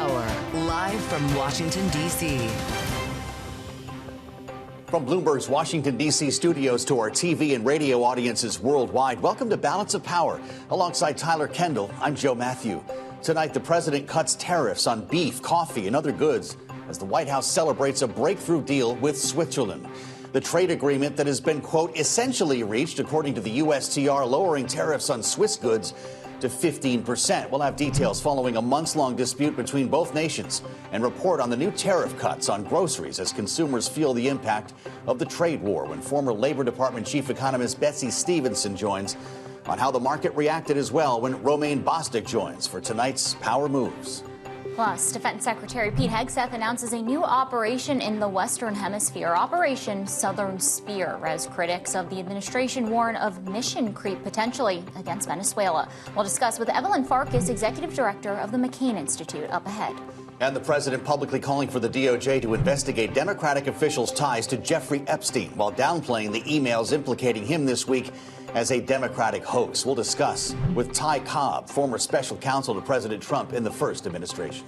Power, live from Washington, D.C. From Bloomberg's Washington, D.C. studios to our TV and radio audiences worldwide, welcome to Balance of Power. Alongside Tyler Kendall, I'm Joe Matthew. Tonight, the president cuts tariffs on beef, coffee, and other goods as the White House celebrates a breakthrough deal with Switzerland. The trade agreement that has been, quote, essentially reached, according to the USTR, lowering tariffs on Swiss goods to 15%. We'll have details following a months-long dispute between both nations and report on the new tariff cuts on groceries as consumers feel the impact of the trade war when former Labor Department chief economist Betsey Stevenson joins on how the market reacted as well when Romaine Bostick joins for tonight's Power Moves. Plus, Defense Secretary Pete Hegseth announces a new operation in the Western Hemisphere, Operation Southern Spear, as critics of the administration warn of mission creep potentially against Venezuela. We'll discuss with Evelyn Farkas, Executive Director of the McCain Institute, up ahead. And the president publicly calling for the DOJ to investigate Democratic officials' ties to Jeffrey Epstein while downplaying the emails implicating him this week as a Democratic hoax. We'll discuss with Cobb, former special counsel to President Trump in the first administration.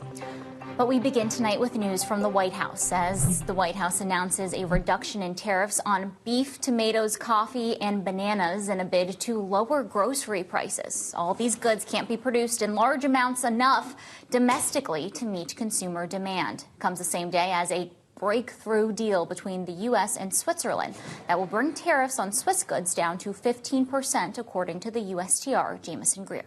But we begin tonight with news from the White House as the White House announces a reduction in tariffs on beef, tomatoes, coffee, and bananas in a bid to lower grocery prices. All these goods can't be produced in large amounts enough domestically to meet consumer demand. Comes the same day as a breakthrough deal between the U.S. and Switzerland that will bring tariffs on Swiss goods down to 15%, according to the USTR. Jameson Greer.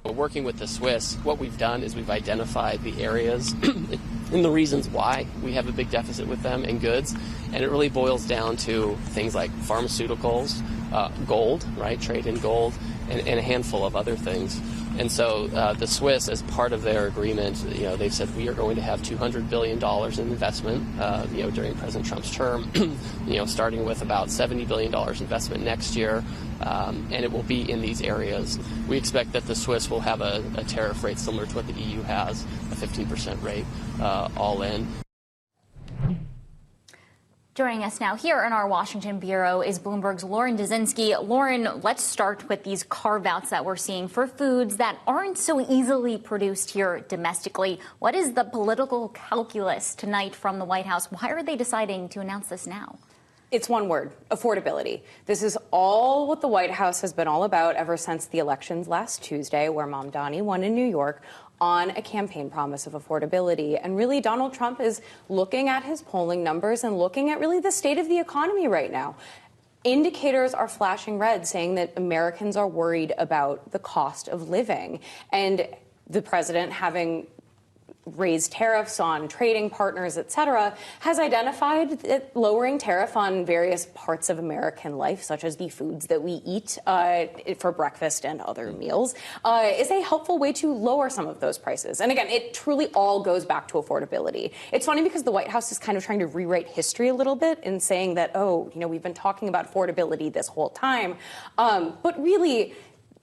Working with the Swiss, what we've done is we've identified the areas and the reasons why we have a big deficit with them in goods, and it really boils down to things like pharmaceuticals, gold, right, trade in gold, and a handful of other things. And so the Swiss, as part of their agreement, they've said we are going to have $200 billion in investment, during President Trump's term, starting with about $70 billion investment next year, and it will be in these areas. We expect that the Swiss will have a tariff rate similar to what the EU has, a 15% rate all in. Joining us now here in our Washington bureau is Bloomberg's Lauren Dezenski. Lauren, let's start with these carve-outs that we're seeing for foods that aren't so easily produced here domestically. What is the political calculus tonight from the White House? Why are they deciding to announce this now? It's one word: affordability. This is all what the White House has been all about ever since the elections last Tuesday, where Mamdani won in New York on a campaign promise of affordability. And really, Donald Trump is looking at his polling numbers and looking at really the state of the economy right now. Indicators are flashing red, saying that Americans are worried about the cost of living. And the president, having raised tariffs on trading partners, et cetera, has identified that lowering tariff on various parts of American life, such as the foods that we eat for breakfast and other meals, is a helpful way to lower some of those prices. And again, it truly all goes back to affordability. It's funny because the White House is kind of trying to rewrite history a little bit in saying that, we've been talking about affordability this whole time. But really,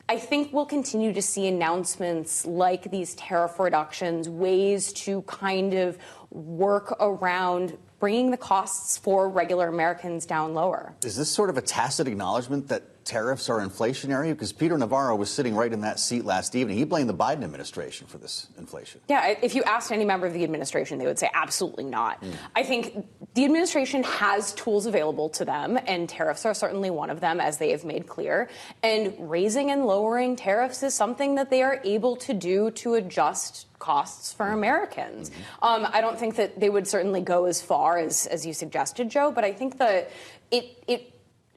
I think we'll continue to see announcements like these tariff reductions, ways to kind of work around bringing the costs for regular Americans down lower. Is this sort of a tacit acknowledgement that tariffs are inflationary? Because Peter Navarro was sitting right in that seat last evening. He blamed the Biden administration for this inflation. Yeah, if you asked any member of the administration, they would say absolutely not. I think the administration has tools available to them, and tariffs are certainly one of them, as they have made clear. And raising and lowering tariffs is something that they are able to do to adjust costs for Americans. I don't think that they would certainly go as far as you suggested, Joe, but I think that it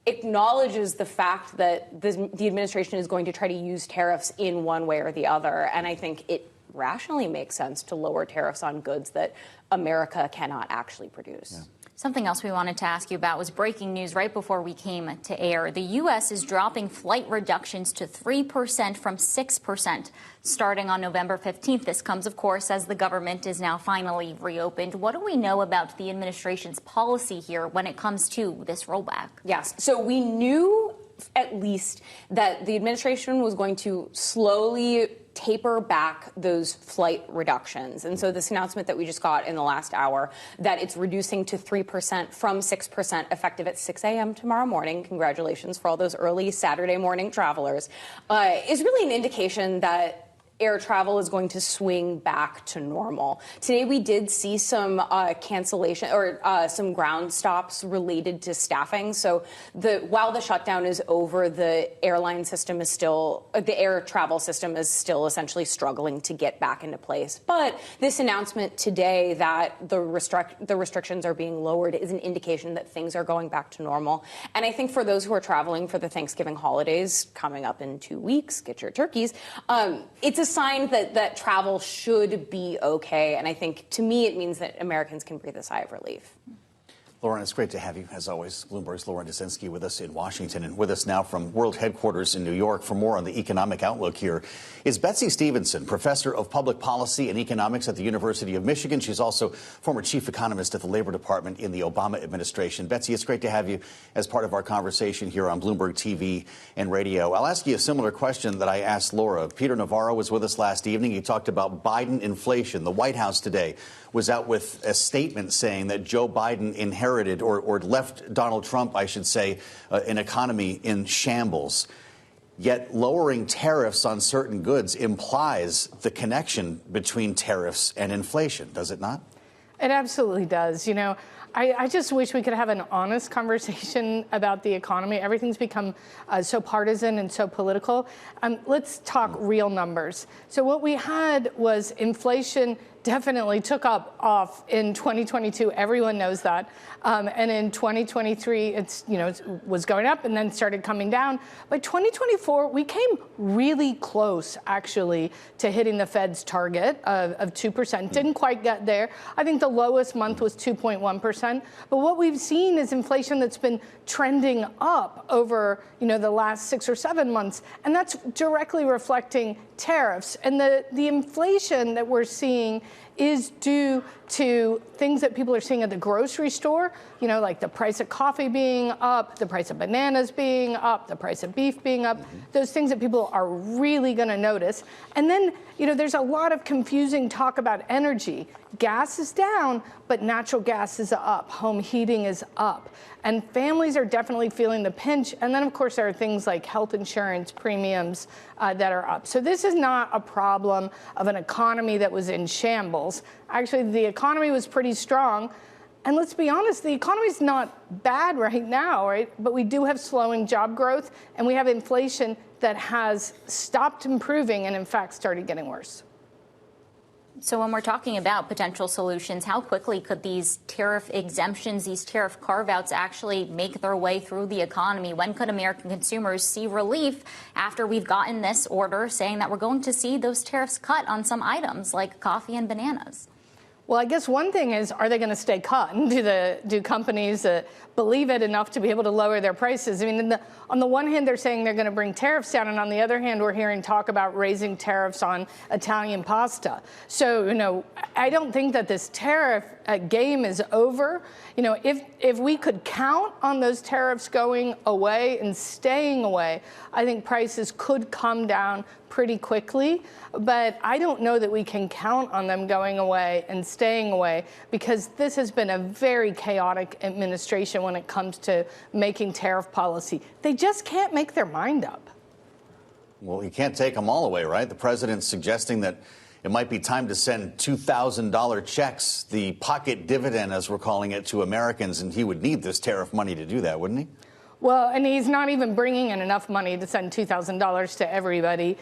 acknowledges the fact that the administration is going to try to use tariffs in one way or the other. And I think it rationally makes sense to lower tariffs on goods that America cannot actually produce. Yeah. Something else we wanted to ask you about was breaking news right before we came to air. The U.S. is dropping flight reductions to 3% from 6% starting on November 15th. This comes, of course, as the government is now finally reopened. What do we know about the administration's policy here when it comes to this rollback? Yes. So we knew at least that the administration was going to slowly taper back those flight reductions. And so this announcement that we just got in the last hour that it's reducing to 3% from 6% effective at 6 a.m. tomorrow morning, congratulations for all those early Saturday morning travelers, is really an indication that air travel is going to swing back to normal. Today, we did see some cancellation or some ground stops related to staffing. So while the shutdown is over, the airline system is still, the air travel system is still essentially struggling to get back into place. But this announcement today that the restrictions are being lowered is an indication that things are going back to normal. And I think for those who are traveling for the Thanksgiving holidays coming up in 2 weeks, get your turkeys, it's a sign that travel should be okay. And I think, to me, it means that Americans can breathe a sigh of relief. Lauren, it's great to have you, as always. Bloomberg's Lauren Dezenski with us in Washington, and with us now from World Headquarters in New York for more on the economic outlook here is Betsey Stevenson, professor of public policy and economics at the University of Michigan. She's also former chief economist at the Labor Department in the Obama administration. Betsey, it's great to have you as part of our conversation here on Bloomberg TV and radio. I'll ask you a similar question that I asked Laura. Peter Navarro was with us last evening. He talked about Biden inflation. The White House today was out with a statement saying that Joe Biden inherited or left Donald Trump, I should say, an economy in shambles. Yet lowering tariffs on certain goods implies the connection between tariffs and inflation, does it not? It absolutely does. You know, I just wish we could have an honest conversation about the economy. Everything's become so partisan and so political. Let's talk real numbers. So what we had was inflation definitely took off in 2022. Everyone knows that. And in 2023, it was going up and then started coming down. By 2024, we came really close, actually, to hitting the Fed's target of 2%. Didn't quite get there. I think the lowest month was 2.1%. But what we've seen is inflation that's been trending up over, the last 6 or 7 months. And that's directly reflecting tariffs. And the inflation that we're seeing is due to things that people are seeing at the grocery store, like the price of coffee being up, the price of bananas being up, the price of beef being up, those things that people are really going to notice. And then, there's a lot of confusing talk about energy. Gas is down, but natural gas is up. Home heating is up. And families are definitely feeling the pinch. And then, of course, there are things like health insurance premiums that are up. So this is not a problem of an economy that was in shambles. Actually, the economy was pretty strong. And let's be honest, the economy's not bad right now, right? But we do have slowing job growth, and we have inflation that has stopped improving and, in fact, started getting worse. So when we're talking about potential solutions, how quickly could these tariff exemptions, these tariff carve-outs actually make their way through the economy? When could American consumers see relief after we've gotten this order saying that we're going to see those tariffs cut on some items like coffee and bananas? Well, I guess one thing is, are they going to stay cut? Do companies believe it enough to be able to lower their prices? I mean, on the one hand, they're saying they're going to bring tariffs down, and on the other hand, we're hearing talk about raising tariffs on Italian pasta. So, I don't think that this tariff game is over. If we could count on those tariffs going away and staying away, I think prices could come down pretty quickly. But I don't know that we can count on them going away and staying away, because this has been a very chaotic administration when it comes to making tariff policy. They just can't make their mind up. Well, you can't take them all away, right? The president's suggesting that it might be time to send $2,000 checks, the pocket dividend, as we're calling it, to Americans, and he would need this tariff money to do that, wouldn't he? Well, and he's not even bringing in enough money to send $2,000 to everybody.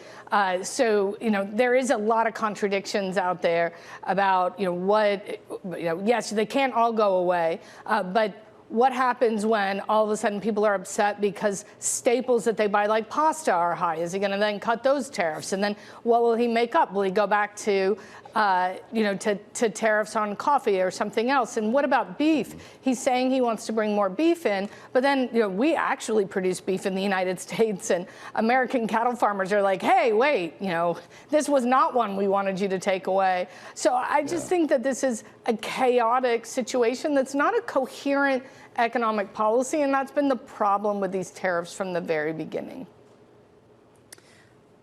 So, there is a lot of contradictions out there about, yes, they can't all go away, but what happens when all of a sudden people are upset because staples that they buy, like pasta, are high? Is he going to then cut those tariffs? And then what will he make up? Will he go back to tariffs on coffee or something else? And what about beef? He's saying he wants to bring more beef in, but then, we actually produce beef in the United States, and American cattle farmers are like, hey, wait, this was not one we wanted you to take away. So I just think that this is a chaotic situation that's not a coherent economic policy, and that's been the problem with these tariffs from the very beginning.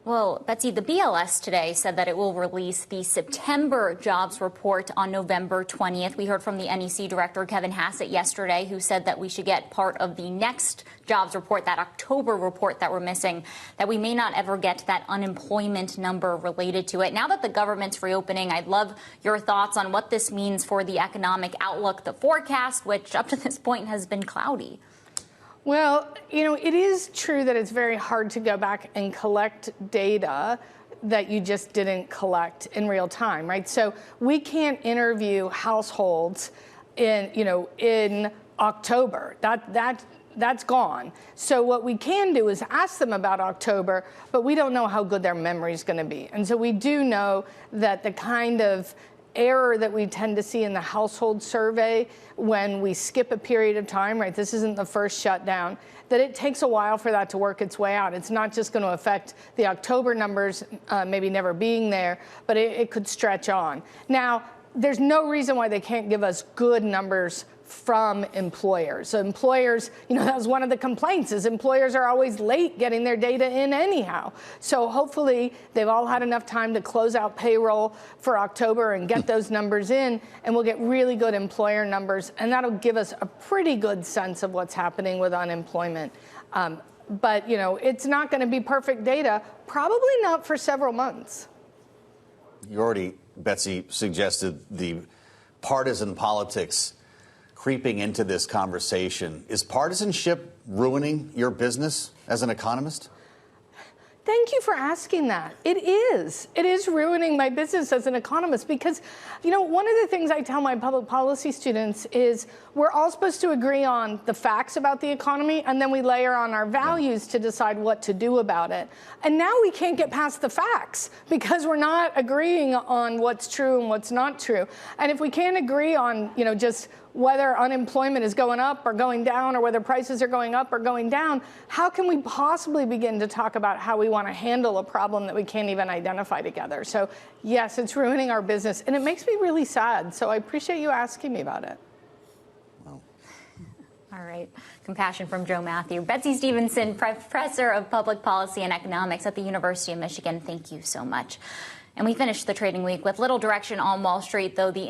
Well, Betsy, the BLS today said that it will release the September jobs report on November 20th. We heard from the NEC director, Kevin Hassett, yesterday, who said that we should get part of the next jobs report, that October report that we're missing, that we may not ever get that unemployment number related to it. Now that the government's reopening, I'd love your thoughts on what this means for the economic outlook, the forecast, which up to this point has been cloudy. Well, it is true that it's very hard to go back and collect data that you just didn't collect in real time, right? So we can't interview households in October. That's gone. So what we can do is ask them about October, but we don't know how good their memory is going to be. And so we do know that the kind of error that we tend to see in the household survey when we skip a period of time, right? This isn't the first shutdown, that it takes a while for that to work its way out. It's not just going to affect the October numbers maybe never being there, but it could stretch on. Now, there's no reason why they can't give us good numbers from employers. So employers, that was one of the complaints, is employers are always late getting their data in anyhow. So hopefully they've all had enough time to close out payroll for October and get those numbers in, and we'll get really good employer numbers, and that'll give us a pretty good sense of what's happening with unemployment. But, it's not going to be perfect data, probably not for several months. You already, Betsy, suggested the partisan politics creeping into this conversation. Is partisanship ruining your business as an economist? Thank you for asking that. It is. It is ruining my business as an economist because, one of the things I tell my public policy students is we're all supposed to agree on the facts about the economy, and then we layer on our values to decide what to do about it. And now we can't get past the facts because we're not agreeing on what's true and what's not true. And if we can't agree on, just whether unemployment is going up or going down, or whether prices are going up or going down, how can we possibly begin to talk about how we want to handle a problem that we can't even identify together? So yes, it's ruining our business, and it makes me really sad. So I appreciate you asking me about it. Well. All right. Compassion from Joe Matthew. Betsey Stevenson, professor of public policy and economics at the University of Michigan. Thank you so much. And we finished the trading week with little direction on Wall Street, though the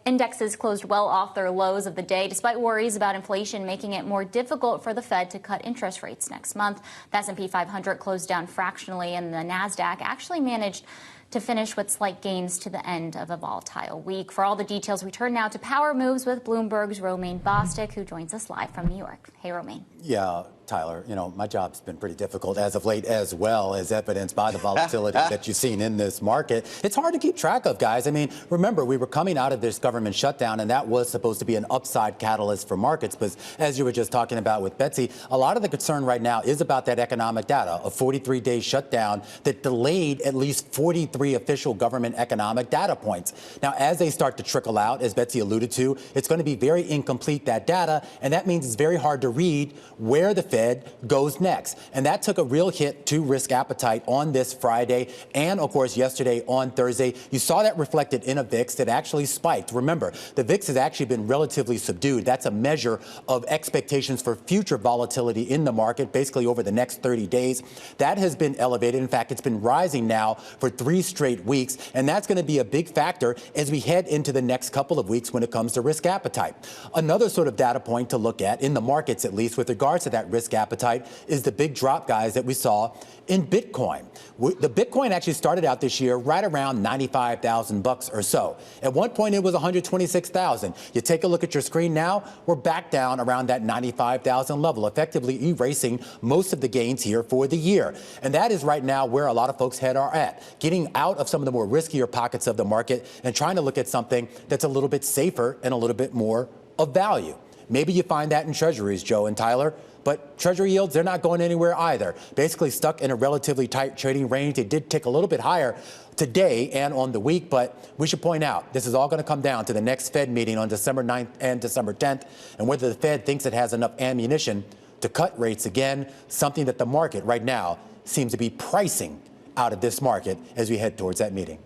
indexes closed well off their lows of the day, despite worries about inflation making it more difficult for the Fed to cut interest rates next month. The S&P 500 closed down fractionally, and the NASDAQ actually managed to finish with slight gains to the end of a volatile week. For all the details, we turn now to Power Moves with Bloomberg's Romaine Bostick, who joins us live from New York. Hey, Romaine. Yeah, Tyler, my job's been pretty difficult as of late, as well as evidenced by the volatility that you've seen in this market. It's hard to keep track of, guys. I mean, remember, we were coming out of this government shutdown, and that was supposed to be an upside catalyst for markets. But as you were just talking about with Betsy, a lot of the concern right now is about that economic data, a 43-day shutdown that delayed at least 43 official government economic data points. Now, as they start to trickle out, as Betsy alluded to, it's going to be very incomplete, that data, and that means it's very hard to read where the Fed goes next. And that took a real hit to risk appetite on this Friday and, of course, yesterday on Thursday. You saw that reflected in a VIX that actually spiked. Remember, the VIX has actually been relatively subdued. That's a measure of expectations for future volatility in the market, basically over the next 30 days. That has been elevated. In fact, it's been rising now for 3 straight weeks. And that's going to be a big factor as we head into the next couple of weeks when it comes to risk appetite. Another sort of data point to look at, in the markets at least, with regards to that risk appetite, is the big drop, guys, that we saw in Bitcoin. The Bitcoin actually started out this year right around $95,000 or so. At one point, it was $126,000. You take a look at your screen now, we're back down around that $95,000 level, effectively erasing most of the gains here for the year. And that is right now where a lot of folks' head are at, getting out of some of the more riskier pockets of the market and trying to look at something that's a little bit safer and a little bit more of value. Maybe you find that in treasuries, Joe and Tyler. But Treasury yields, they're not going anywhere either. Basically stuck in a relatively tight trading range. They did tick a little bit higher today and on the week, but we should point out this is all going to come down to the next Fed meeting on December 9th and December 10th, and whether the Fed thinks it has enough ammunition to cut rates again, something that the market right now seems to be pricing out of this market as we head towards that meeting.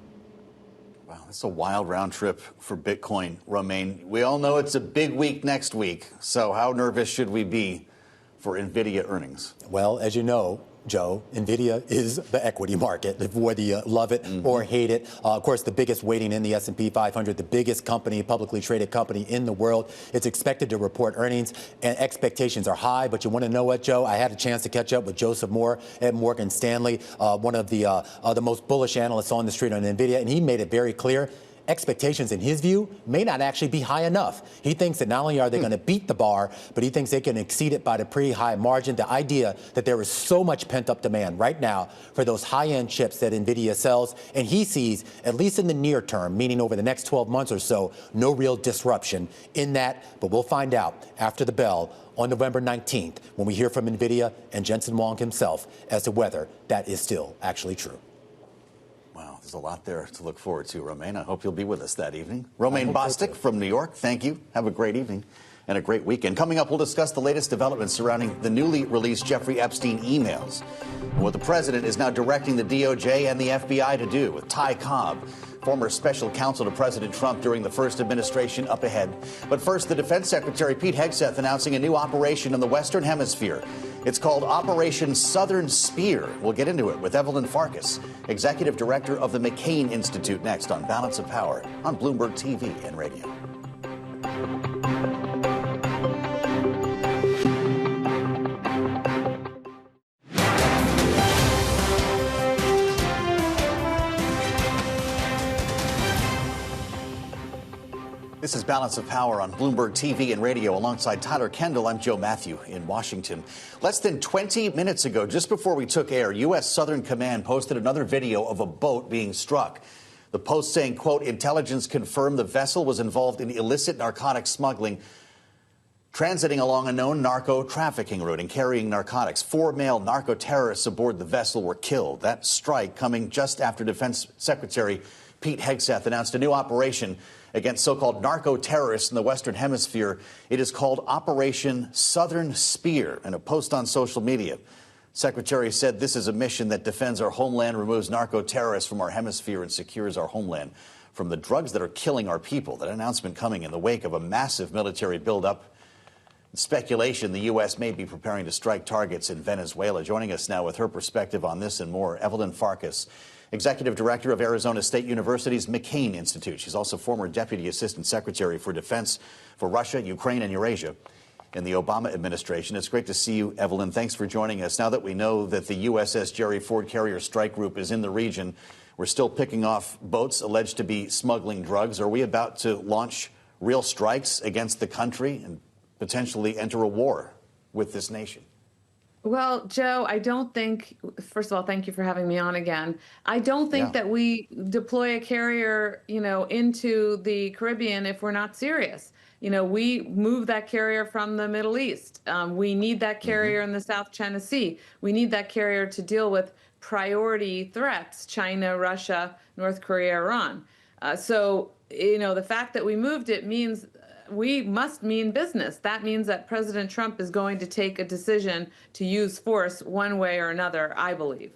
Wow, that's a wild round trip for Bitcoin, Romaine. We all know it's a big week next week, so how nervous should we be for NVIDIA earnings? Well, as you know, Joe, NVIDIA is the equity market, whether you love it or hate it. Of course, the biggest weighting in the S&P 500, the biggest company, publicly traded company in the world. It's expected to report earnings, and expectations are high. But you want to know what, Joe? I had a chance to catch up with Joseph Moore at Morgan Stanley, one of the most bullish analysts on the street on NVIDIA, and he made it very clear. Expectations, in his view, may not actually be high enough. He thinks that not only are they going to beat the bar, but he thinks they can exceed it by the pretty high margin. The idea that there is so much pent-up demand right now for those high-end chips that NVIDIA sells, and he sees, at least in the near term, meaning over the next 12 months or so, no real disruption in that. But we'll find out after the bell on November 19th when we hear from NVIDIA and Jensen Huang himself as to whether that is still actually true. Wow, there's a lot there to look forward to, Romaine. I hope you'll be with us that evening. Romaine Bostick from New York, thank you. Have a great evening and a great weekend. Coming up, we'll discuss the latest developments surrounding the newly released Jeffrey Epstein emails and what the president is now directing the DOJ and the FBI to do with Ty Cobb, former special counsel to President Trump during the first administration, up ahead. But first, the Defense Secretary Pete Hegseth announcing a new operation in the Western Hemisphere. It's called Operation Southern Spear. We'll get into it with Evelyn Farkas, Executive Director of the McCain Institute, next on Balance of Power on Bloomberg TV and radio. This is Balance of Power on Bloomberg TV and radio. Alongside Tyler Kendall, I'm Joe Matthew in Washington. Less than 20 minutes ago, just before we took air, U.S. Southern Command posted another video of a boat being struck. The post saying, quote, intelligence confirmed the vessel was involved in illicit narcotic smuggling, transiting along a known narco trafficking route and carrying narcotics. 4 male narco terrorists aboard the vessel were killed. That strike coming just after Defense Secretary Pete Hegseth announced a new operation against so-called narco-terrorists in the Western Hemisphere. It is called Operation Southern Spear. In a post on social media, Secretary said this is a mission that defends our homeland, removes narco-terrorists from our hemisphere, and secures our homeland from the drugs that are killing our people. That announcement coming in the wake of a massive military buildup. Speculation the U.S. may be preparing to strike targets in Venezuela. Joining us now with her perspective on this and more, Evelyn Farkas, Executive Director of Arizona State University's McCain Institute. She's also former Deputy Assistant Secretary for Defense for Russia, Ukraine, and Eurasia in the Obama administration. It's great to see you, Evelyn. Thanks for joining us. Now that we know that the USS Jerry Ford Carrier Strike Group is in the region, we're still picking off boats alleged to be smuggling drugs. Are we about to launch real strikes against the country and potentially enter a war with this nation? Well, Joe, I don't think, first of all, thank you for having me on again. I don't think that we deploy a carrier, into the Caribbean if we're not serious. We move that carrier from the Middle East. We need that carrier in the South China Sea. We need that carrier to deal with priority threats, China, Russia, North Korea, Iran. So, the fact that we moved it means we must mean business. That means that President Trump is going to take a decision to use force one way or another, I believe.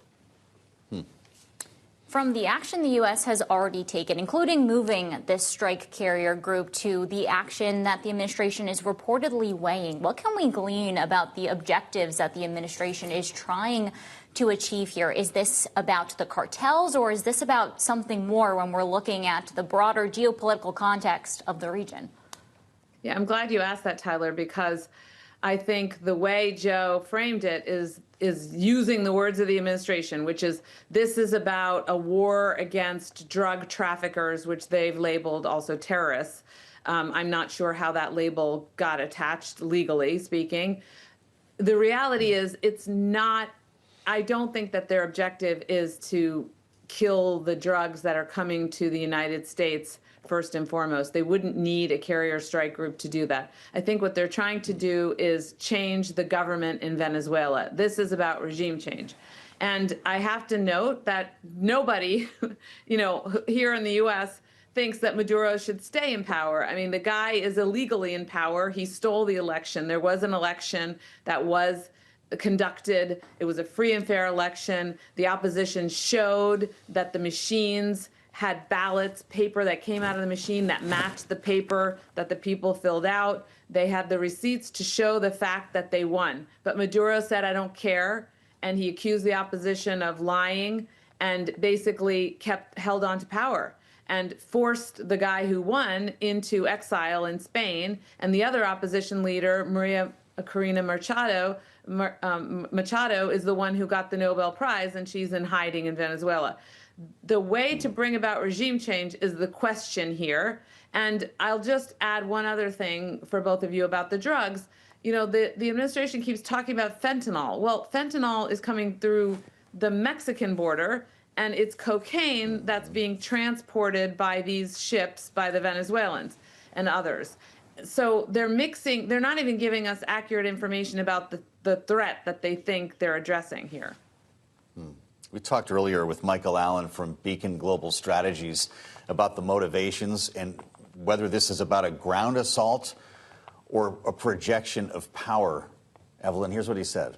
From the action the U.S. has already taken, including moving this strike carrier group, to the action that the administration is reportedly weighing, what can we glean about the objectives that the administration is trying to achieve here? Is this about the cartels, or is this about something more when we're looking at the broader geopolitical context of the region? Yeah, I'm glad you asked that, Tyler, because I think the way Joe framed it is using the words of the administration, which is this is about a war against drug traffickers, which they've labeled also terrorists. I'm not sure how that label got attached, legally speaking. The reality is it's not, I don't think that their objective is to kill the drugs that are coming to the United States first and foremost. They wouldn't need a carrier strike group to do that. I think what they're trying to do is change the government in Venezuela. This is about regime change. And I have to note that nobody, here in the U.S. thinks that Maduro should stay in power. I mean, the guy is illegally in power. He stole the election. There was an election that was conducted. It was a free and fair election. The opposition showed that the machines had ballots, paper that came out of the machine that matched the paper that the people filled out. They had the receipts to show the fact that they won. But Maduro said, I don't care. and he accused the opposition of lying and basically held on to power and forced the guy who won into exile in Spain. And the other opposition leader, Maria Corina Machado, is the one who got the Nobel Prize, and she's in hiding in Venezuela. The way to bring about regime change is the question here. And I'll just add one other thing for both of you about the drugs. You know, the administration keeps talking about fentanyl. Well, fentanyl is coming through the Mexican border, and it's cocaine that's being transported by these ships by the Venezuelans and others. So they're not even giving us accurate information about the threat that they think they're addressing here. We talked earlier with Michael Allen from Beacon Global Strategies about the motivations and whether this is about a ground assault or a projection of power. Evelyn, here's what he said.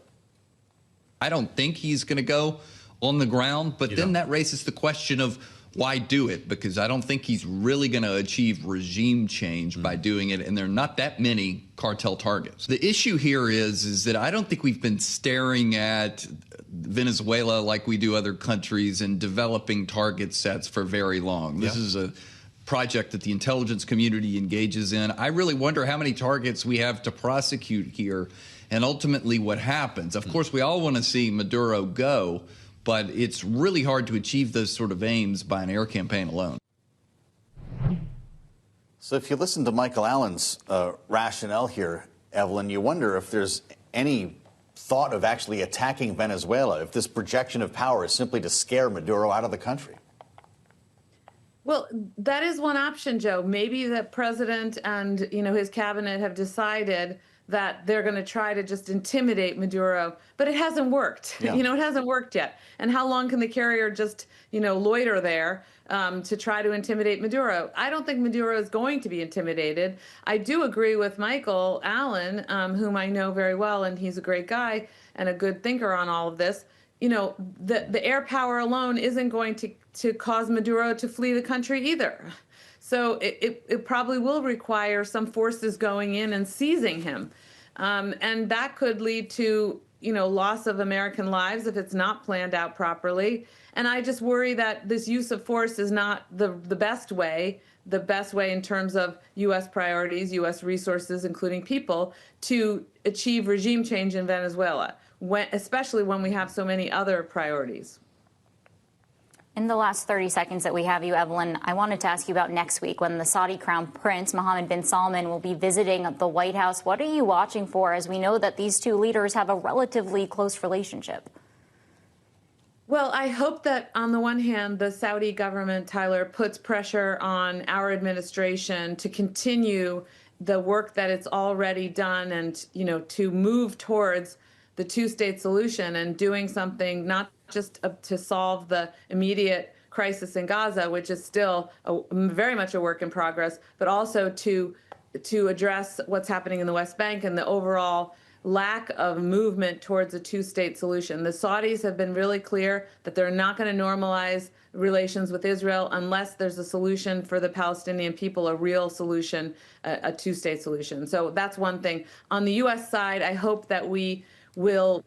I don't think he's going to go on the ground, but then that raises the question of why do it? Because I don't think he's really going to achieve regime change by doing it, and there are not that many cartel targets. The issue here is that I don't think we've been staring at Venezuela like we do other countries and developing target sets for very long. This is a project that the intelligence community engages in. I really wonder how many targets we have to prosecute here and ultimately what happens. Of course, we all want to see Maduro go, but it's really hard to achieve those sort of aims by an air campaign alone. So if you listen to Michael Allen's rationale here, Evelyn, you wonder if there's any thought of actually attacking Venezuela, if this projection of power is simply to scare Maduro out of the country. Well, that is one option, Joe. Maybe the president and, his cabinet have decided that they're going to try to just intimidate Maduro, but it hasn't worked. Yeah. It hasn't worked yet. And how long can the carrier just, loiter there to try to intimidate Maduro? I don't think Maduro is going to be intimidated. I do agree with Michael Allen, whom I know very well, and he's a great guy and a good thinker on all of this. The air power alone isn't going to cause Maduro to flee the country either. So it probably will require some forces going in and seizing him. And that could lead to, loss of American lives if it's not planned out properly. And I just worry that this use of force is not the best way in terms of U.S. priorities, U.S. resources, including people, to achieve regime change in Venezuela, especially when we have so many other priorities. In the last 30 seconds that we have you, Evelyn, I wanted to ask you about next week when the Saudi Crown Prince Mohammed bin Salman will be visiting the White House. What are you watching for, as we know that these two leaders have a relatively close relationship? Well, I hope that on the one hand, the Saudi government, Tyler, puts pressure on our administration to continue the work that it's already done and, to move towards the two-state solution and doing something not just to solve the immediate crisis in Gaza, which is still very much a work in progress, but also to address what's happening in the West Bank and the overall lack of movement towards a two-state solution. The Saudis have been really clear that they're not going to normalize relations with Israel unless there's a solution for the Palestinian people, a real solution, a two-state solution. So that's one thing. On the U.S. side, I hope that we will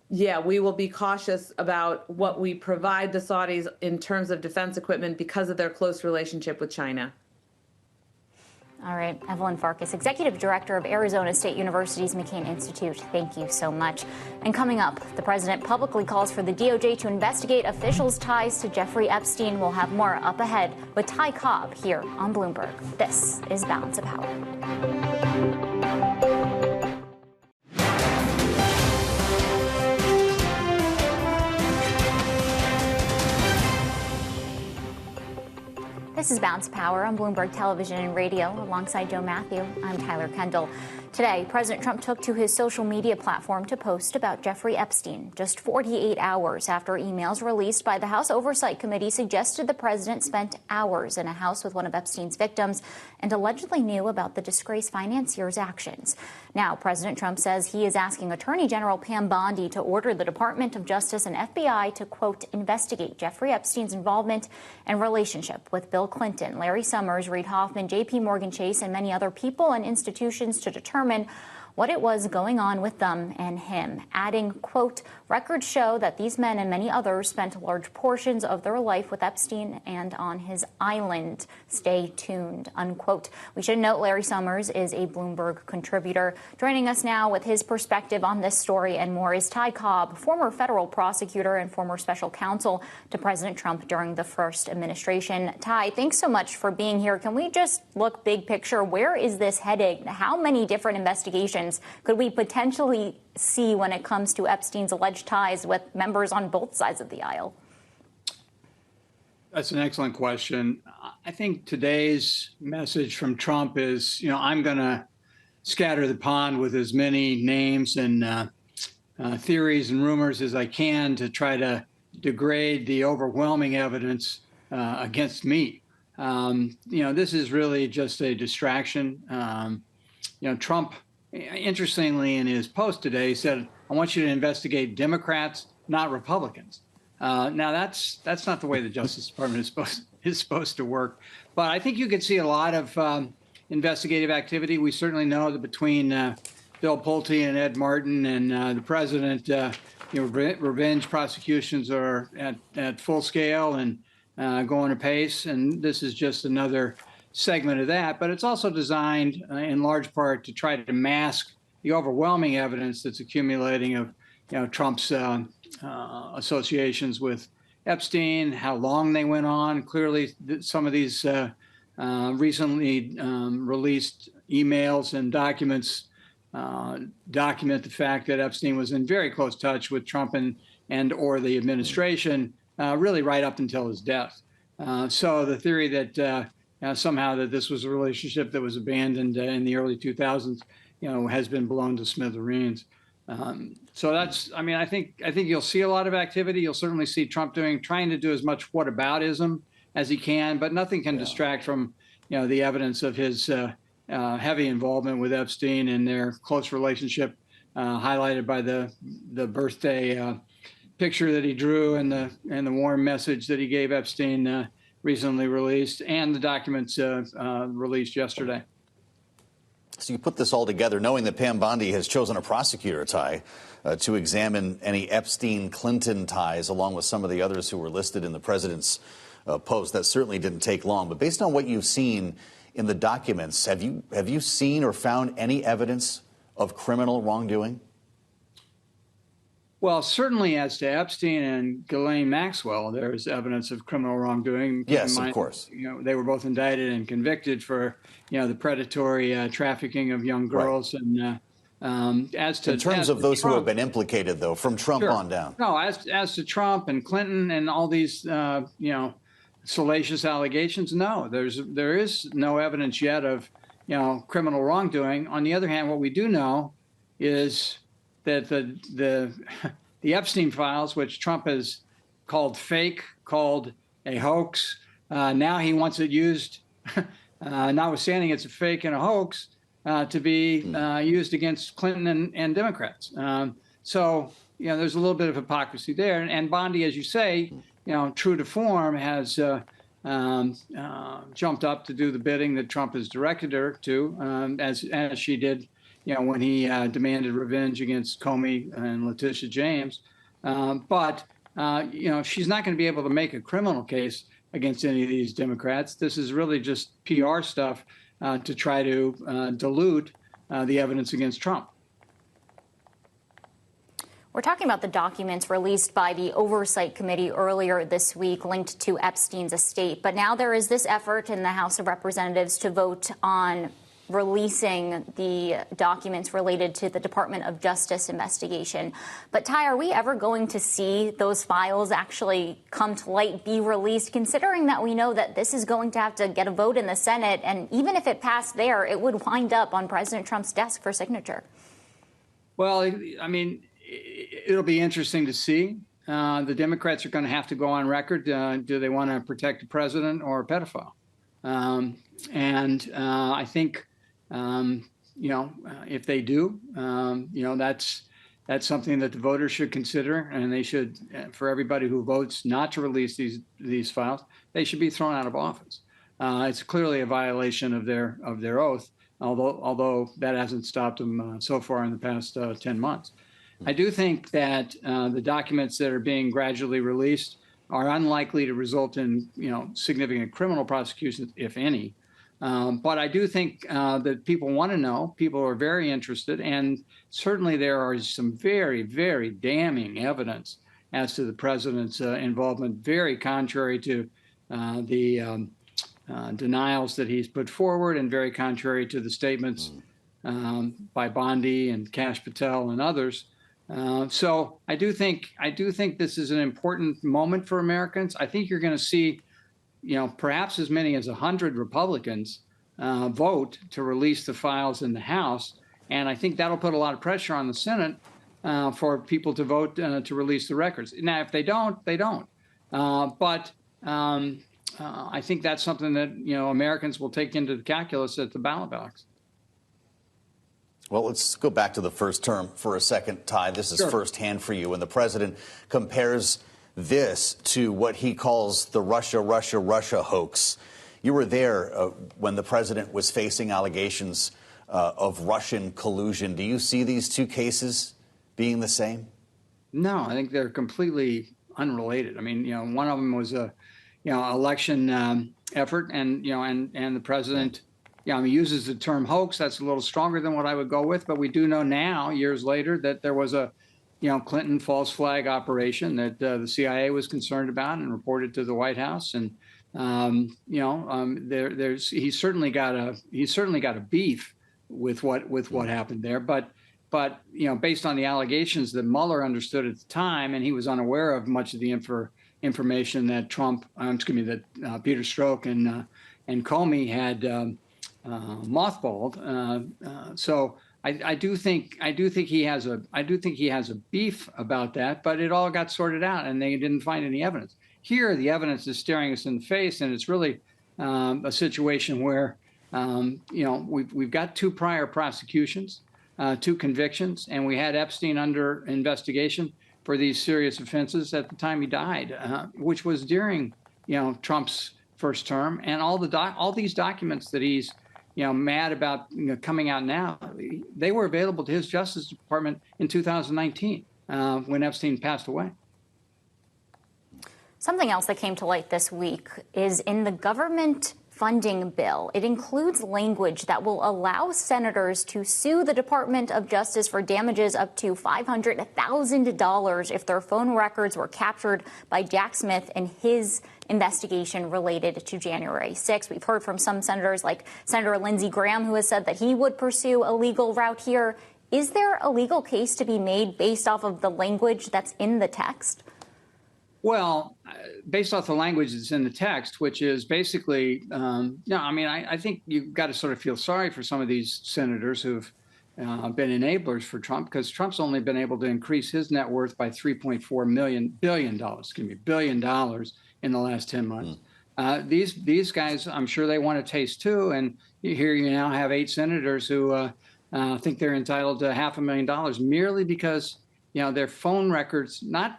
be cautious about what we provide the Saudis in terms of defense equipment because of their close relationship with China. All right, Evelyn Farkas, Executive Director of Arizona State University's McCain Institute. Thank you so much. And coming up, the president publicly calls for the DOJ to investigate officials' ties to Jeffrey Epstein. We'll have more up ahead with Ty Cobb here on Bloomberg. This is Balance of Power. This is Bounce Power on Bloomberg Television and Radio. Alongside Joe Matthew, I'm Tyler Kendall. Today, President Trump took to his social media platform to post about Jeffrey Epstein, just 48 hours after emails released by the House Oversight Committee suggested the president spent hours in a house with one of Epstein's victims and allegedly knew about the disgraced financier's actions. Now, President Trump says he is asking Attorney General Pam Bondi to order the Department of Justice and FBI to, quote, investigate Jeffrey Epstein's involvement and relationship with Bill Clinton, Larry Summers, Reid Hoffman, J.P. Morgan Chase, and many other people and institutions to determine what it was going on with them and him, adding, quote, records show that these men and many others spent large portions of their life with Epstein and on his island. Stay tuned, unquote. We should note Larry Summers is a Bloomberg contributor. Joining us now with his perspective on this story and more is Ty Cobb, former federal prosecutor and former special counsel to President Trump during the first administration. Ty, thanks so much for being here. Can we just look big picture? Where is this heading? How many different investigations could we potentially see when it comes to Epstein's alleged ties with members on both sides of the aisle? That's an excellent question. I think today's message from Trump is, I'm going to scatter the pond with as many names and theories and rumors as I can to try to degrade the overwhelming evidence against me. This is really just a distraction. Trump, interestingly, in his post today, said, I want you to investigate Democrats, not Republicans. Now, that's not the way the Justice Department is supposed to work. But I think you could see a lot of investigative activity. We certainly know that between Bill Pulte and Ed Martin and the president, revenge prosecutions are at full scale and going apace. And this is just another segment of that. But it's also designed in large part to try to mask the overwhelming evidence that's accumulating of Trump's associations with Epstein, how long they went on. Clearly, some of these recently released emails and documents document the fact that Epstein was in very close touch with Trump and or the administration, really right up until his death. So the theory that somehow that this was a relationship that was abandoned in the early 2000s, has been blown to smithereens. So that's, I think you'll see a lot of activity. You'll certainly see Trump trying to do as much whataboutism as he can, but nothing can distract from, the evidence of his heavy involvement with Epstein and their close relationship, highlighted by the birthday picture that he drew and the warm message that he gave Epstein recently released, and the documents released yesterday. So you put this all together, knowing that Pam Bondi has chosen a prosecutor, Ty, to examine any Epstein-Clinton ties, along with some of the others who were listed in the president's post. That certainly didn't take long. But based on what you've seen in the documents, have you seen or found any evidence of criminal wrongdoing? Well, certainly as to Epstein and Ghislaine Maxwell, there's evidence of criminal wrongdoing. Yes, of course. They were both indicted and convicted for, the predatory trafficking of young girls. Right. And as to in terms of those Trump, who have been implicated, though, from Trump on down. No, as to Trump and Clinton and all these, salacious allegations, no, there is no evidence yet of, criminal wrongdoing. On the other hand, what we do know is that the Epstein files, which Trump has called fake, called a hoax, now he wants it used, notwithstanding it's a fake and a hoax, to be used against Clinton and Democrats. So, there's a little bit of hypocrisy there. And Bondi, as you say, true to form, has jumped up to do the bidding that Trump has directed her to, as she did when he demanded revenge against Comey and Letitia James. But she's not going to be able to make a criminal case against any of these Democrats. This is really just PR stuff to try to dilute the evidence against Trump. We're talking about the documents released by the Oversight Committee earlier this week linked to Epstein's estate. But now there is this effort in the House of Representatives to vote on releasing the documents related to the Department of Justice investigation. But Ty, are we ever going to see those files actually come to light, be released, considering that we know that this is going to have to get a vote in the Senate, and even if it passed there, it would wind up on President Trump's desk for signature? Well, it'll be interesting to see. The Democrats are going to have to go on record. Do they want to protect the president or a pedophile? I think, if they do, that's something that the voters should consider, and they should, for everybody who votes not to release these files, they should be thrown out of office. It's clearly a violation of their oath although that hasn't stopped him so far in the past 10 months. I do think that the documents that are being gradually released are unlikely to result in, significant criminal prosecutions, if any. But I do think that people want to know. People are very interested, and certainly there are some very, very damning evidence as to the president's involvement, very contrary to the denials that he's put forward, and very contrary to the statements by Bondi and Kash Patel and others. So I do think this is an important moment for Americans. I think you're going to see, perhaps as many as 100 Republicans vote to release the files in the House, and I think that'll put a lot of pressure on the Senate for people to vote to release the records. Now, if they don't, they don't. But I think that's something that Americans will take into the calculus at the ballot box. Well, let's go back to the first term for a second, Ty. This is firsthand for you. When the president compares this to what he calls the Russia hoax. You were there when the president was facing allegations of Russian collusion. Do you see these two cases being the same? No, I think they're completely unrelated. I mean, one of them was a, election effort, and the president, he uses the term hoax. That's a little stronger than what I would go with, but we do know now, years later, that there was a, Clinton false flag operation that the CIA was concerned about and reported to the White House, and he's certainly got a beef with what happened there, but based on the allegations that Mueller understood at the time, and he was unaware of much of the information that Peter Strzok and Comey had mothballed. So I do think he has a beef about that, but it all got sorted out, and they didn't find any evidence. Here, the evidence is staring us in the face, and it's really a situation where we've got two prior prosecutions, two convictions, and we had Epstein under investigation for these serious offenses at the time he died, which was during Trump's first term, and all these documents that he's mad about coming out now, they were available to his Justice Department in 2019 when Epstein passed away. Something else that came to light this week is in the government funding bill. It includes language that will allow senators to sue the Department of Justice for damages up to $500,000 if their phone records were captured by Jack Smith in his investigation related to January 6th. We've heard from some senators like Senator Lindsey Graham, who has said that he would pursue a legal route here. Is there a legal case to be made based off of the language that's in the text? Well, based off the language that's in the text, which is basically, I think you've got to sort of feel sorry for some of these senators who've been enablers for Trump, because Trump's only been able to increase his net worth by $3.4 billion in the last 10 months. These guys, I'm sure they want a taste too. And here you now have 8 senators who think they're entitled to $500,000 merely because their phone records, not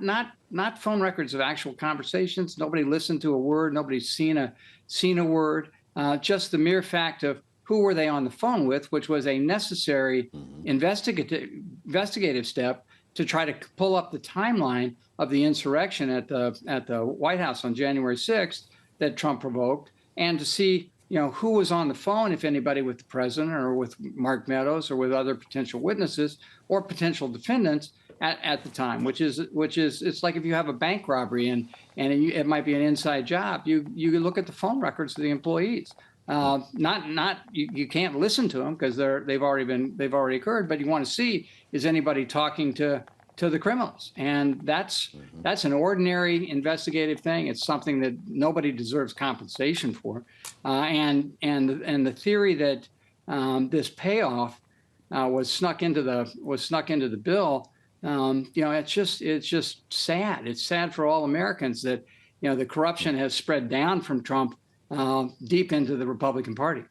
phone records of actual conversations. Nobody listened to a word. Nobody's seen a word. Just the mere fact of who were they on the phone with, which was a necessary investigative step to try to pull up the timeline of the insurrection at the White House on January 6th that Trump provoked, and to see who was on the phone, if anybody, with the president or with Mark Meadows or with other potential witnesses or potential defendants at the time, which is it's like if you have a bank robbery and it might be an inside job, you look at the phone records of the employees. You can't listen to them because they've already occurred, but you want to see, is anybody talking to the criminals? And that's an ordinary investigative thing. It's something that nobody deserves compensation for. And the theory that this payoff was snuck into the bill. It's just sad. It's sad for all Americans that the corruption has spread down from Trump deep into the Republican Party.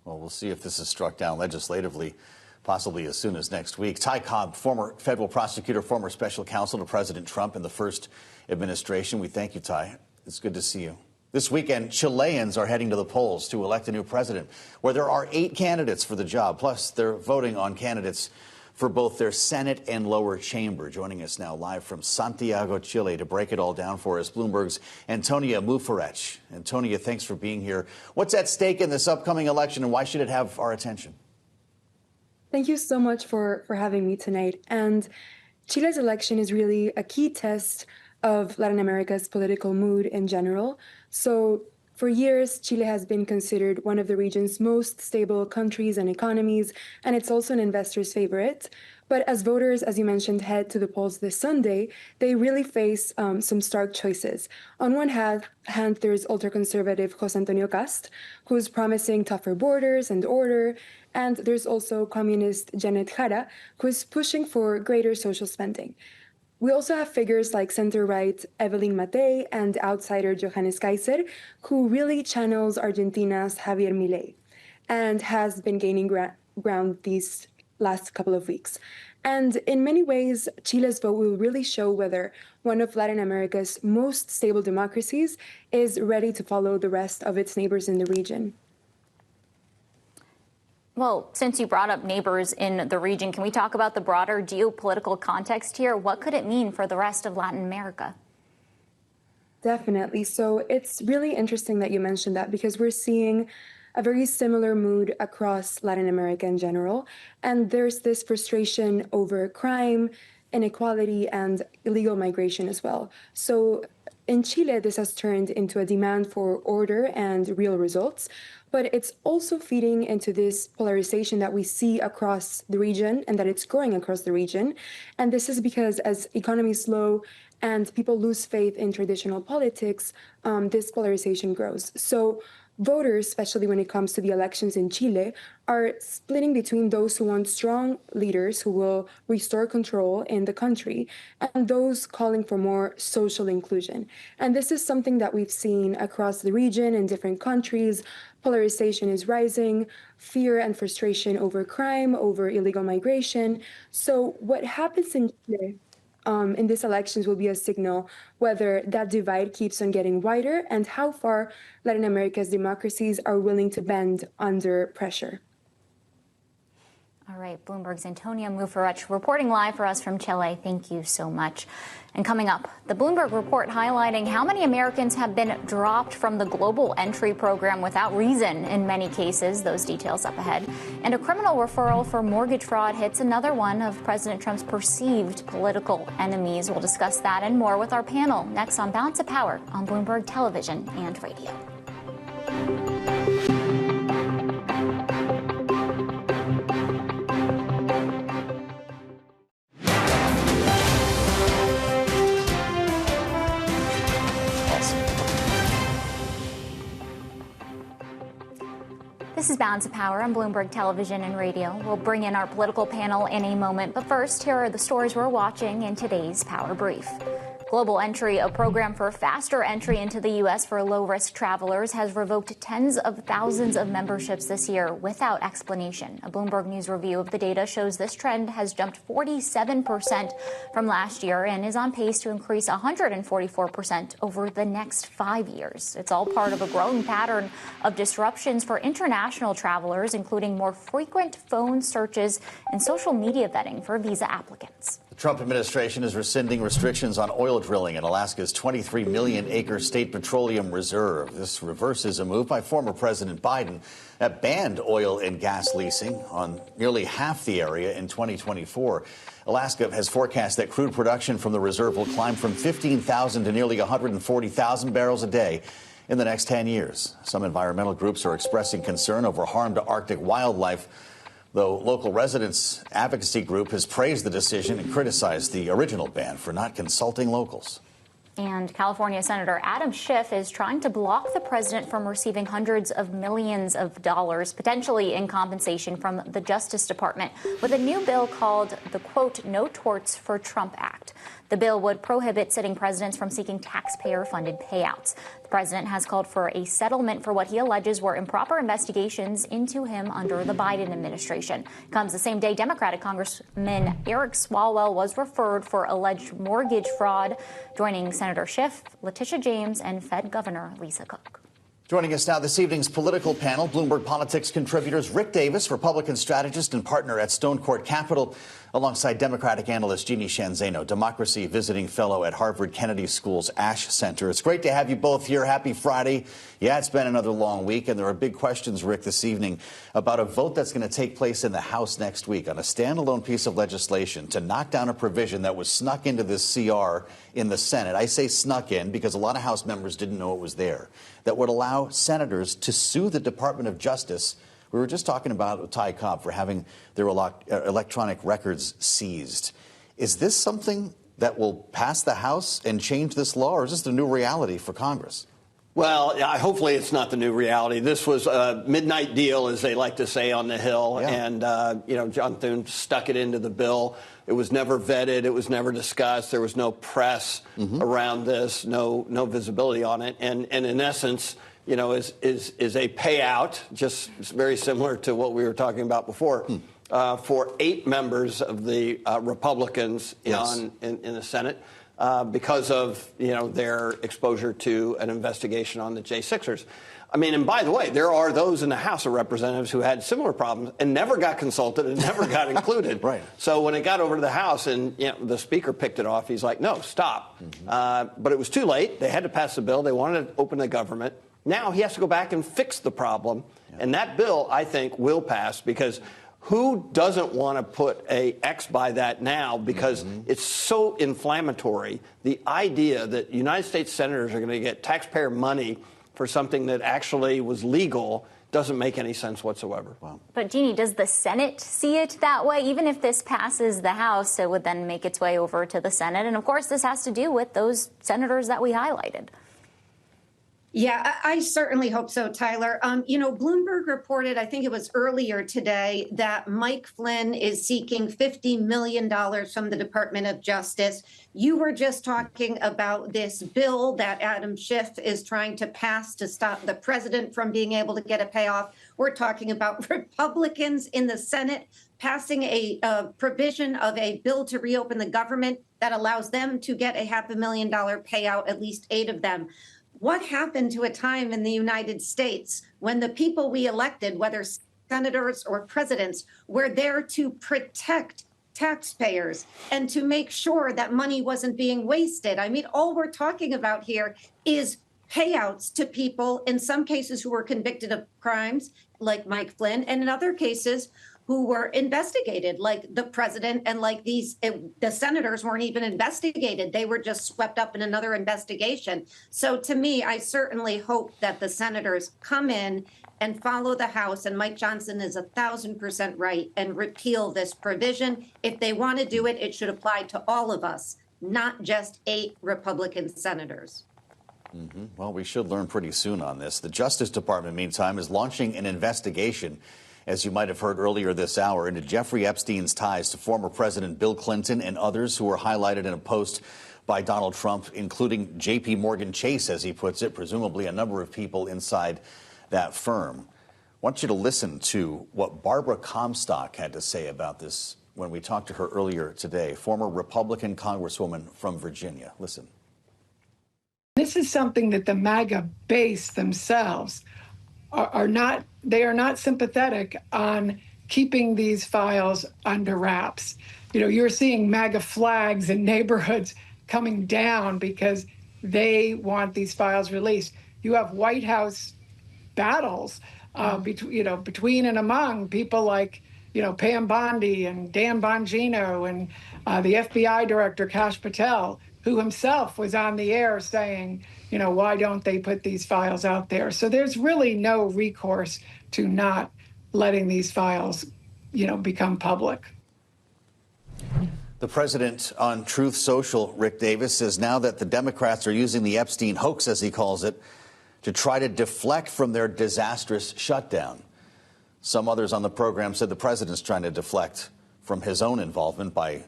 Well, we'll see if this is struck down legislatively, possibly as soon as next week. Ty Cobb, former federal prosecutor, former special counsel to President Trump in the first administration. We thank you, Ty. It's good to see you. This weekend, Chileans are heading to the polls to elect a new president, where there are 8 candidates for the job. Plus, they're voting on candidates for both their Senate and lower chamber. Joining us now live from Santiago, Chile, to break it all down for us, Bloomberg's Antonia Mufarech. Antonia, thanks for being here. What's at stake in this upcoming election, and why should it have our attention? Thank you so much for having me tonight. And Chile's election is really a key test of Latin America's political mood in general. So for years, Chile has been considered one of the region's most stable countries and economies, and it's also an investor's favorite. But as voters, as you mentioned, head to the polls this Sunday, they really face some stark choices. On one hand, there's ultra-conservative José Antonio Cast, who's promising tougher borders and order. And there's also communist Janet Jara, who is pushing for greater social spending. We also have figures like center-right Evelyn Matei and outsider Johannes Kaiser, who really channels Argentina's Javier Milei and has been gaining ground these last couple of weeks. And in many ways, Chile's vote will really show whether one of Latin America's most stable democracies is ready to follow the rest of its neighbors in the region. Well, since you brought up neighbors in the region, can we talk about the broader geopolitical context here? What could it mean for the rest of Latin America? Definitely. So it's really interesting that you mentioned that, because we're seeing a very similar mood across Latin America in general. And there's this frustration over crime, inequality, and illegal migration as well. So in Chile, this has turned into a demand for order and real results. But it's also feeding into this polarization that we see across the region, and that it's growing across the region. And this is because as economies slow and people lose faith in traditional politics, this polarization grows. So voters, especially when it comes to the elections in Chile, are splitting between those who want strong leaders who will restore control in the country and those calling for more social inclusion. And this is something that we've seen across the region in different countries. Polarization is rising, fear and frustration over crime, over illegal migration. So what happens in Chile in these elections will be a signal whether that divide keeps on getting wider and how far Latin America's democracies are willing to bend under pressure. All right, Bloomberg's Antonia Mufarech reporting live for us from Chile. Thank you so much. And coming up, the Bloomberg report highlighting how many Americans have been dropped from the global entry program without reason in many cases. Those details up ahead. And a criminal referral for mortgage fraud hits another one of President Trump's perceived political enemies. We'll discuss that and more with our panel next on Balance of Power on Bloomberg Television and Radio. This is Balance of Power on Bloomberg Television and Radio. We'll bring in our political panel in a moment, but first, here are the stories we're watching in today's Power Brief. Global Entry, a program for faster entry into the U.S. for low-risk travelers, has revoked tens of thousands of memberships this year without explanation. A Bloomberg News review of the data shows this trend has jumped 47% from last year and is on pace to increase 144% over the next 5 years. It's all part of a growing pattern of disruptions for international travelers, including more frequent phone searches and social media vetting for visa applicants. The Trump administration is rescinding restrictions on oil drilling in Alaska's 23 million acre state petroleum reserve. This reverses a move by former President Biden that banned oil and gas leasing on nearly half the area in 2024. Alaska has forecast that crude production from the reserve will climb from 15,000 to nearly 140,000 barrels a day in the next 10 years. Some environmental groups are expressing concern over harm to Arctic wildlife, though local residents' advocacy group has praised the decision and criticized the original ban for not consulting locals. And California Senator Adam Schiff is trying to block the president from receiving hundreds of millions of dollars, potentially in compensation from the Justice Department, with a new bill called the, quote, No Torts for Trump Act. The bill would prohibit sitting presidents from seeking taxpayer-funded payouts. The president has called for a settlement for what he alleges were improper investigations into him under the Biden administration. Comes the same day Democratic Congressman Eric Swalwell was referred for alleged mortgage fraud, joining Senator Schiff, Letitia James, and Fed Governor Lisa Cook. Joining us now this evening's political panel, Bloomberg Politics contributors Rick Davis, Republican strategist and partner at Stone Court Capital, alongside Democratic analyst Jeannie Shanzano, democracy visiting fellow at Harvard Kennedy School's Ash Center. It's great to have you both here. Happy Friday. Yeah, it's been another long week, and there are big questions, Rick, this evening about a vote that's going to take place in the House next week on a standalone piece of legislation to knock down a provision that was snuck into this CR in the Senate. I say snuck in because a lot of House members didn't know it was there, that would allow senators to sue the Department of Justice. We were just talking about Ty Cobb for having their electronic records seized. Is this something that will pass the House and change this law, or is this the new reality for Congress? Well, hopefully it's not the new reality. This was a midnight deal, as they like to say on the Hill, and John Thune stuck it into the bill. It was never vetted. It was never discussed. There was no press around this, no visibility on it, and in essence, is a payout, just very similar to what we were talking about before, for 8 members of the Republicans in the Senate because of their exposure to an investigation on the J6ers. I mean, and by the way, there are those in the House of Representatives who had similar problems and never got consulted and never got included. Right. So when it got over to the House and the Speaker picked it off, he's like, no, stop. But it was too late. They had to pass the bill. They wanted to open the government. Now he has to go back and fix the problem. And that bill, I think, will pass because who doesn't want to put a X by that now because it's so inflammatory. The idea that United States senators are going to get taxpayer money for something that actually was legal doesn't make any sense whatsoever. Wow. But, Jeannie, does the Senate see it that way? Even if this passes the House, it would then make its way over to the Senate. And, of course, this has to do with those senators that we highlighted. Yeah, I certainly hope so, Tyler. Bloomberg reported, I think it was earlier today, that Mike Flynn is seeking $50 million from the Department of Justice. You were just talking about this bill that Adam Schiff is trying to pass to stop the president from being able to get a payoff. We're talking about Republicans in the Senate passing a provision of a bill to reopen the government that allows them to get a $500,000 payout, at least 8 of them. What happened to a time in the United States when the people we elected, whether senators or presidents, were there to protect taxpayers and to make sure that money wasn't being wasted? I mean, all we're talking about here is payouts to people, in some cases who were convicted of crimes like Mike Flynn, and in other cases who were investigated, like the president, and like the senators weren't even investigated. They were just swept up in another investigation. So to me, I certainly hope that the senators come in and follow the House, and Mike Johnson is 1,000% right, and repeal this provision. If they want to do it, it should apply to all of us, not just 8 Republican senators. Well, we should learn pretty soon on this. The Justice Department, meantime, is launching an investigation, as you might have heard earlier this hour, into Jeffrey Epstein's ties to former President Bill Clinton and others who were highlighted in a post by Donald Trump, including J.P. Morgan Chase, as he puts it, presumably a number of people inside that firm. I want you to listen to what Barbara Comstock had to say about this when we talked to her earlier today, former Republican Congresswoman from Virginia. Listen. This is something that the MAGA base themselves are not sympathetic on keeping these files under wraps. You're seeing MAGA flags in neighborhoods coming down because they want these files released. You have White House battles between and among people like Pam Bondi and Dan Bongino and the FBI director Kash Patel, who himself was on the air saying, why don't they put these files out there? So there's really no recourse to not letting these files, become public. The president on Truth Social, Rick Davis, says now that the Democrats are using the Epstein hoax, as he calls it, to try to deflect from their disastrous shutdown. Some others on the program said the president's trying to deflect from his own involvement by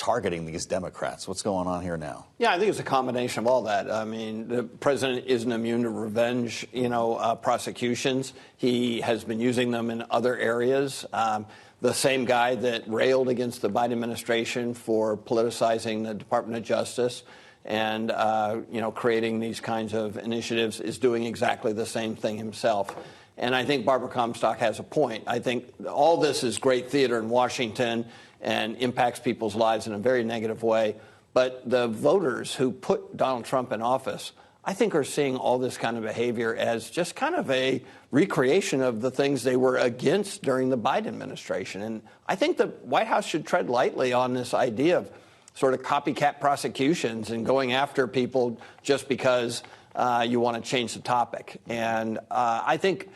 targeting these Democrats? What's going on here now? Yeah, I think it's a combination of all that. I mean, the president isn't immune to revenge, prosecutions. He has been using them in other areas. The same guy that railed against the Biden administration for politicizing the Department of Justice and, creating these kinds of initiatives is doing exactly the same thing himself. And I think Barbara Comstock has a point. I think all this is great theater in Washington and impacts people's lives in a very negative way. But the voters who put Donald Trump in office, I think, are seeing all this kind of behavior as just kind of a recreation of the things they were against during the Biden administration. And I think the White House should tread lightly on this idea of sort of copycat prosecutions and going after people just because you want to change the topic. And I think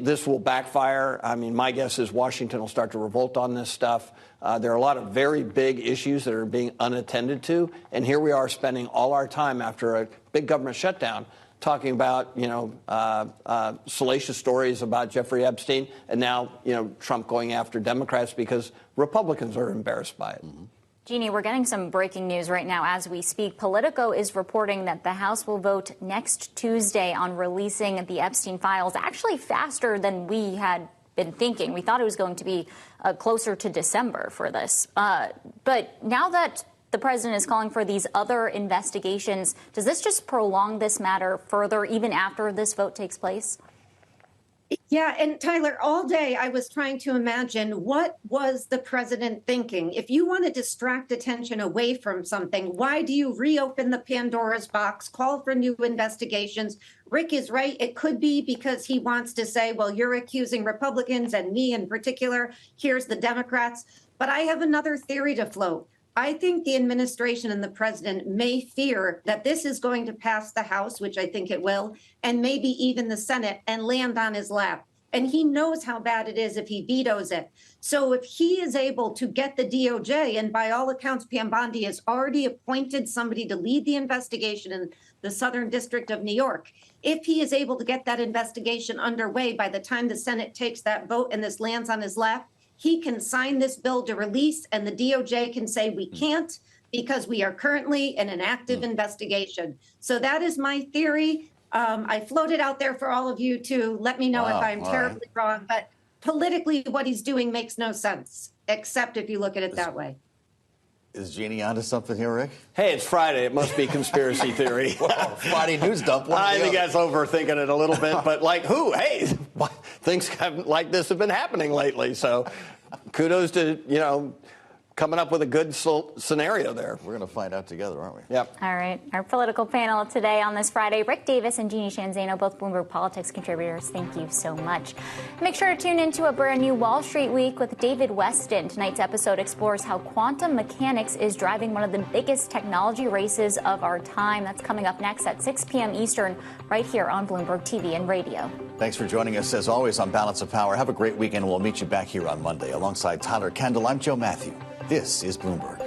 this will backfire. I mean, my guess is Washington will start to revolt on this stuff. There are a lot of very big issues that are being unattended to. And here we are spending all our time after a big government shutdown talking about, salacious stories about Jeffrey Epstein. And now, Trump going after Democrats because Republicans are embarrassed by it. Mm-hmm. Jeannie, we're getting some breaking news right now as we speak. Politico is reporting that the House will vote next Tuesday on releasing the Epstein files, actually faster than we had been thinking. We thought it was going to be closer to December for this. But now that the president is calling for these other investigations, does this just prolong this matter further, even after this vote takes place? Yeah, and Tyler, all day I was trying to imagine what was the president thinking? If you want to distract attention away from something, why do you reopen the Pandora's box, call for new investigations? Rick is right. It could be because he wants to say, well, you're accusing Republicans and me in particular. Here's the Democrats. But I have another theory to float. I think the administration and the president may fear that this is going to pass the House, which I think it will, and maybe even the Senate, and land on his lap. And he knows how bad it is if he vetoes it. So if he is able to get the DOJ, and by all accounts, Pam Bondi has already appointed somebody to lead the investigation in the Southern District of New York. If he is able to get that investigation underway by the time the Senate takes that vote and this lands on his lap, he can sign this bill to release, and the DOJ can say we can't because we are currently in an active investigation. So that is my theory. I floated out there for all of you to let me know if I'm terribly wrong. But politically, what he's doing makes no sense, except if you look at it that way. Is Jeannie onto something here, Rick? Hey, it's Friday. It must be conspiracy theory. Well, Friday news dump. I think that's overthinking it a little bit. But like who? Hey, things like this have been happening lately. So kudos to, coming up with a good scenario there. We're going to find out together, aren't we? Yep. All right. Our political panel today on this Friday, Rick Davis and Jeannie Shanzano, both Bloomberg Politics contributors. Thank you so much. Make sure to tune into a brand new Wall Street Week with David Weston. Tonight's episode explores how quantum mechanics is driving one of the biggest technology races of our time. That's coming up next at 6 p.m. Eastern, right here on Bloomberg TV and Radio. Thanks for joining us, as always, on Balance of Power. Have a great weekend. We'll meet you back here on Monday. Alongside Tyler Kendall, I'm Joe Matthew. This is Bloomberg.